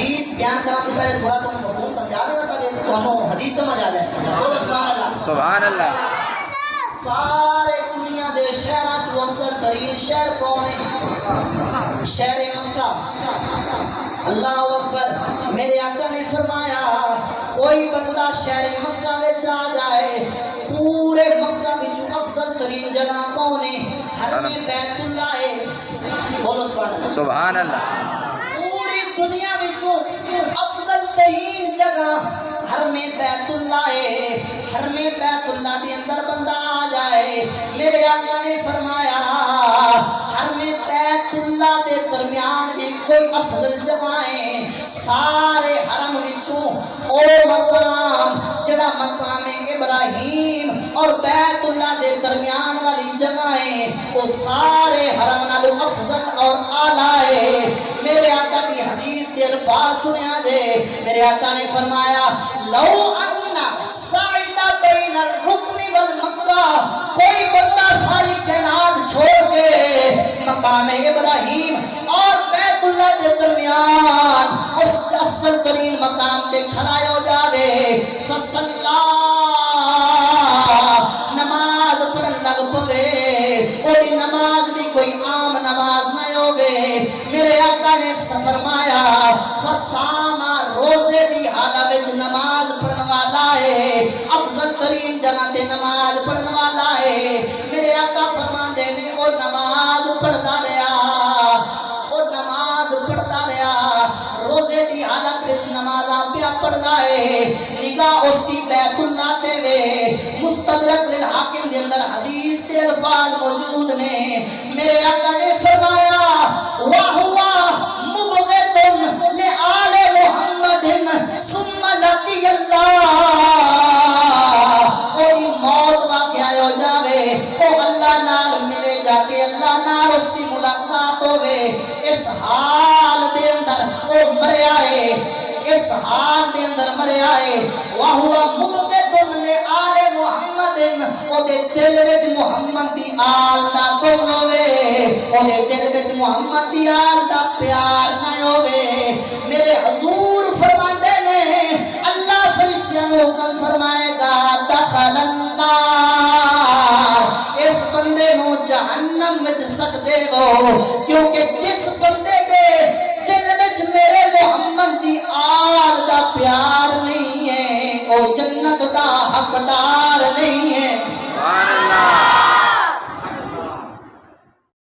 حدیث بیان کرنے سے پہلے تھوڑا تم مفہوم سمجھا دے بتا کہ تمہیں حدیث سمجھ آ جائے. بولو سبحان اللہ. سبحان اللہ. سارے دنیا دے شہراں چوں افضل ترین شہر کون ہے؟ شہر مکہ. اللہ اکبر. میرے آقا نے فرمایا کوئی بندہ شہر مکہ وچ آ جائے پورے مکہ وچ افضل ترین جگہ کون ہے؟ حرم بیت اللہ ہے. بولو سبحان اللہ. سبحان اللہ. پوری دنیا وچوں افضل ترین جگہ حرم بیت اللہ ہے. حرم بیت اللہ کے اندر بندہ آ جائے میرے آقا نے فرمایا حرم بیت اللہ کے درمیان بھی کوئی افضل جگہیں سارے حرم وچوں او مقام جڑا مقام ابراہیم اور بیت اللہ کے درمیان والی جگہیں وہ سارے حرم نالوں افضل اور اعلیٰ ہے. میرے آقا کی حدیث کے الفاظ سنیا جے. میرے آقا نے فرمایا لو ان سعید بین الرکن والمکہ کوئی بندہ ساری کائنات چھوڑ کے مقام ابراہیم اور بیت اللہ کے درمیان اس افضل ترین مقام پہ کھڑا ہو جاوے فصلا نماز پڑھن لگ پوے وہ نماز بھی کوئی عام نماز نہ ہوگے. میرے آقا نے فرمایا فساما روزے دی حالت وچ نماز پڑھن والا ہے افضل ترین جگہ تے نماز پڑھن والا ہے. میرے آقا فرماندے نے او نماز پڑھدا رہیا روزے دی حالت وچ نمازاں پیا پڑھدا ہے نگاہ اس کی بیت اللہ تے وے. مستدرک للحاکم دے اندر حدیث کے الفاظ موجود نے. میرے آقا نے فرمایا وَهُوَ مُبْغِضٌ لِآلِ مُحَمَّدٍ ثُمَّ لَقِيَ اللَّهَ اوری موت واقعہ ہو جاوے او اللہ نال ملے جا کے اللہ نال اس کی ملاقات ہوئے. اس حال دے اندر او مریا ہے اس حال دے اندر مریا ہے وَهُوَ مُبْغِضٌ لِآلِ مُحَمَّدٍ او دے دل وچ محمد دی آل دا بغض ہوئے او دے دل وچ محمد دی آل دا پیار نہ ہوئے. میرے حضور فرماتے نے اللہ فرشتیاں کو حکم فرمائے گا دخل النار اس بندے نو جہنم وچ سٹ دے گو کیونکہ